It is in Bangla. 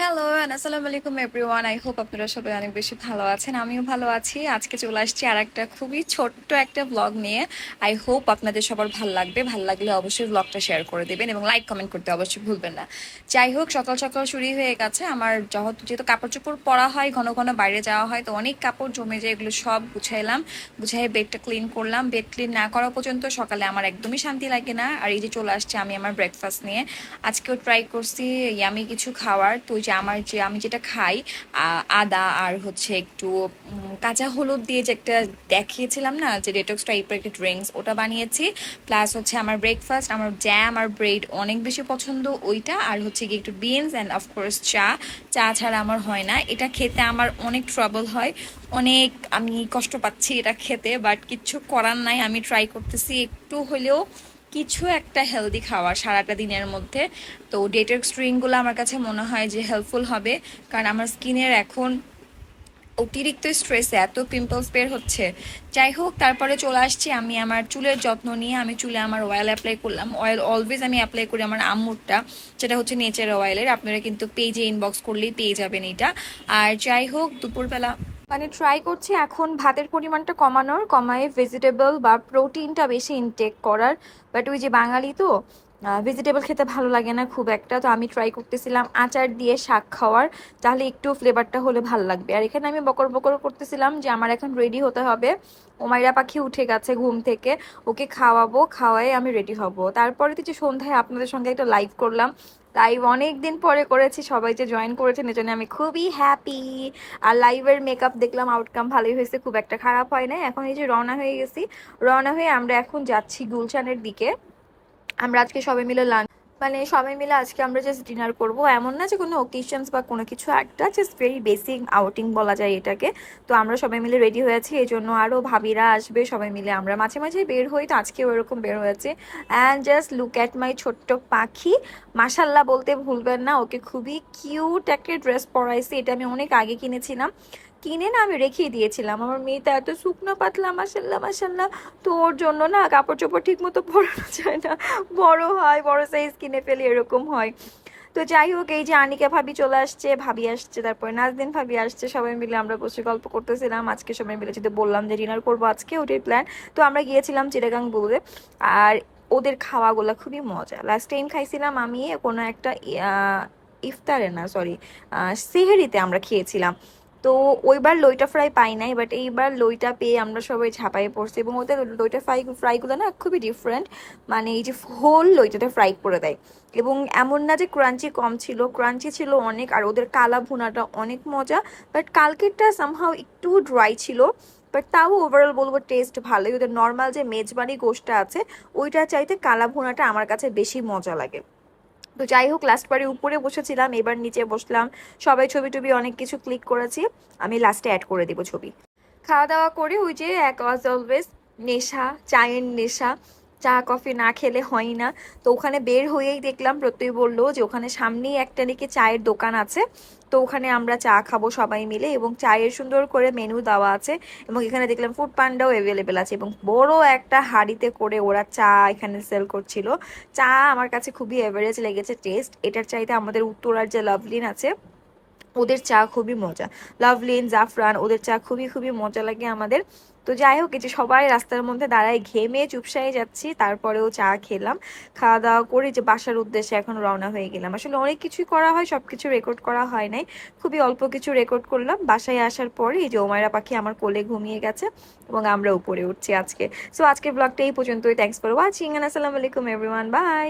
হ্যালো এন্ড আসসালামু আলাইকুম এভরিওয়ান। আই হোপ আপনারা সবাই অনেক বেশি ভালো আছেন। আমিও ভালো আছি। আজকে চলে আসছি আর একটা খুবই ছোট্ট একটা ব্লগ নিয়ে। আই হোপ আপনাদের সবার ভালো লাগবে। ভালো লাগলে অবশ্যই ব্লগটা শেয়ার করে দেবেন এবং লাইক কমেন্ট করতে অবশ্যই ভুলবেন না। যাই হোক, সকাল সকাল শুরু হয়ে গেছে আমার। যেহেতু কাপড় চোপড় পরা হয়, ঘন ঘন বাইরে যাওয়া হয়, তো অনেক কাপড় জমে যায়। এগুলো সব গুছাইলাম, গুছাই বেডটা ক্লিন করলাম। বেড ক্লিন না করা পর্যন্ত সকালে আমার একদমই শান্তি লাগে না। আর এই যে চলে আসছে আমি আমার ব্রেকফাস্ট নিয়ে। আজকেও ট্রাই করছি ইয়ামি কিছু খাওয়ার। তো ওই যে আমি যেটা খাই, আদা আর হচ্ছে একটু কাঁচা হলুদ দিয়ে যে একটা দেখিয়েছিলাম না, যে ডেটক্স টাইপের একটা ড্রিঙ্কস, ওটা বানিয়েছি। প্লাস হচ্ছে আমার ব্রেকফাস্ট, আমার জ্যাম আর ব্রেড অনেক বেশি পছন্দ ওইটা। আর হচ্ছে কি একটু বিনস অ্যান্ড অফকোর্স চা। চা ছাড়া আমার হয় না। এটা খেতে আমার অনেক ট্রাবল হয়, অনেক আমি কষ্ট পাচ্ছি এটা খেতে, বাট কিচ্ছু করার নাই। আমি ট্রাই করতেছি একটু হলেও কিছু একটা হেলদি খাওয়ার সারাটা দিনের মধ্যে। তো ডেটের স্ট্রিংগুলো আমার কাছে মনে হয় যে হেল্পফুল হবে, কারণ আমার স্কিনের এখন অতিরিক্ত স্ট্রেসে এত পিম্পলস বের হচ্ছে। যাই হোক, তারপরে চলে আসছি আমি আমার চুলের যত্ন নিয়ে। আমি চুলে আমার অয়েল অ্যাপ্লাই করলাম। অয়েল অলওয়েজ আমি অ্যাপ্লাই করি আমার আম্মুরটা, যেটা হচ্ছে নেচার অয়েলের। আপনারা কিন্তু পেজে ইনবক্স করলেই পেয়ে যাবেন এটা। আর যাই হোক, দুপুরবেলা ট্রাই করছি এখন ভাতের পরিমাণটা কমায় ভেজিটেবল বা প্রোটিনটা বেশি ইনটেক করার। বাট ওই যে বাঙালি তো, ভেজিটেবল খেতে ভালো লাগে না খুব একটা। তো আমি ট্রাই করতেছিলাম আচার দিয়ে শাক খাওয়ার, তাহলে একটু ফ্লেভারটা হলে ভালো লাগবে। আর এখানে আমি বকর বকর করতেছিলাম যে আমার এখন রেডি হতে হবে। ওমাইরা পাখি উঠে গেছে ঘুম থেকে, ওকে খাওয়াবো, খাওয়াই আমি রেডি হব। তারপরে তো যে সন্ধ্যায় আপনাদের সঙ্গে একটা লাইভ করলাম। লাইভ অনেক দিন পরে করেছি, সবাই যে জয়েন করেছেন এজন্য আমি খুবই হ্যাপি। আর লাইভের মেকআপ দেখলাম, আউটকাম ভালোই হয়েছে, খুব একটা খারাপ হয় না। এখন এই যে রওনা হয়ে গেছি, রওনা হয়ে আমরা এখন যাচ্ছি গুলশানের দিকে। আমরা আজকে সবাই মিলে সবাই মিলে আজকে আমরা জাস্ট ডিনার করব। এমন না যে কোনো ওকেশনস বা কোনো কিছু একটা, জাস্ট ভেরি বেসিক আউটিং বলা যায় এটাকে। তো আমরা সবাই মিলে রেডি হয়েছি, এই জন্য আরও ভাবিরা আসবে, সবাই মিলে আমরা মাঝে মাঝে বের হই, তো আজকেও এরকম বের হয়েছে। And just look at my ছোট্ট পাখি। মাশাল্লাহ বলতে ভুলবেন না, ওকে খুবই কিউট একটা ড্রেস পরাইছি। এটা আমি অনেক আগে কিনেছিলাম, কিনে না আমি রেখেই দিয়েছিলাম। আমার মেয়েটা এত শুকনো পাতলা, মাসাল্লাহ মাসাল্লাহ। তো ওর জন্য না কাপড় চোপড় ঠিক মতো পরানো যায় না, বড় হয়, বড় সাইজ কিনে ফেলি, এরকম হয়। তো যাই হোক, এই যে আনিকা ভাবি চলে আসছে, ভাবি আসছে, তারপরে নাজদিন ভাবি আসছে, সবাই মিলে আমরা বসে গল্প করতেছিলাম। আজকে সবাই মিলে যদি বললাম যে ডিনার করবো আজকে, ওটাই প্ল্যান। তো আমরা গিয়েছিলাম চিটাগাং বুলে। আর ওদের খাওয়াগুলো খুবই মজা। লাস্ট টাইম খাইছিলাম আমি কোনো একটা ইফতারে না, সরি, সেহেরিতে আমরা খেয়েছিলাম। তো ওইবার লইটা ফ্রাই পাই নাই, বাট এইবার লইটা পেয়ে আমরা সবাই ঝাঁপাইয়ে পড়ছি। এবং ওদের লইটা ফ্রাইগুলো না খুবই ডিফারেন্ট। এই যে হোল লইটাটা ফ্রাই করে দেয়, এবং এমন না যে ক্রাঞ্চি কম ছিল, ক্রাঞ্চি ছিল অনেক। আর ওদের কালা ভুনাটা অনেক মজা। বাট কালকেরটা সামহাও একটু ড্রাই ছিল, বাট তাও ওভারঅল বলবো টেস্ট ভালোই। ওদের নর্মাল যে মেজবানি গোশটা আছে, ওইটা চাইতে কালা ভুনাটা আমার কাছে বেশি মজা লাগে। তো যাই হোক, লাস্ট বারে উপরে বসেছিলাম, এবার নিচে বসলাম। সবাই ছবি টবি অনেক কিছু ক্লিক করেছি, আমি লাস্টে অ্যাড করে দিব ছবি। খাওয়া দাওয়া করে ওই যে এক অ্যাজ অলওয়েজ নেশা, চায়ের নেশা। চা কফি না খেলে হয় না। তো ওখানে বের হয়েই দেখলাম, প্রত্যয় বললো যে ওখানে সামনেই একটা নাকি চায়ের দোকান আছে। তো ওখানে আমরা চা খাবো সবাই মিলে, এবং চায়ের সুন্দর করে মেনু দেওয়া আছে। এবং এখানে দেখলাম ফুড পান্ডাও অ্যাভেলেবেল আছে, এবং বড় একটা হাঁড়িতে করে ওরা চা এখানে সেল করছিল। চা আমার কাছে খুবই এভারেজ লেগেছে টেস্ট। এটার চাইতে আমাদের উত্তরার যে লাভলিন আছে, ওদের চা খুবই মজা। লাভলিন, জাফরান, ওদের চা খুবই খুবই মজা লাগে আমাদের। তো যাই হোক, এই যে সবাই রাস্তার মধ্যে দাঁড়ায় ঘেমে চুপসাই যাচ্ছি, তারপরেও চা খেলাম। খাওয়া দাওয়া করে যে বাসার উদ্দেশ্যে এখন রওনা হয়ে গেলাম। আসলে অনেক কিছুই করা হয়, সব কিছু রেকর্ড করা হয় নাই, খুবই অল্প কিছু রেকর্ড করলাম। বাসায় আসার পরে এই যে ওমায়রা পাখি আমার কোলে ঘুমিয়ে গেছে, এবং আমরা উপরে উঠছি আজকে। সো আজকের ব্লগটা এই পর্যন্তই। থ্যাংকস ফর ওয়াচিং, আসসালামু আলাইকুম এভরিওয়ান, বাই।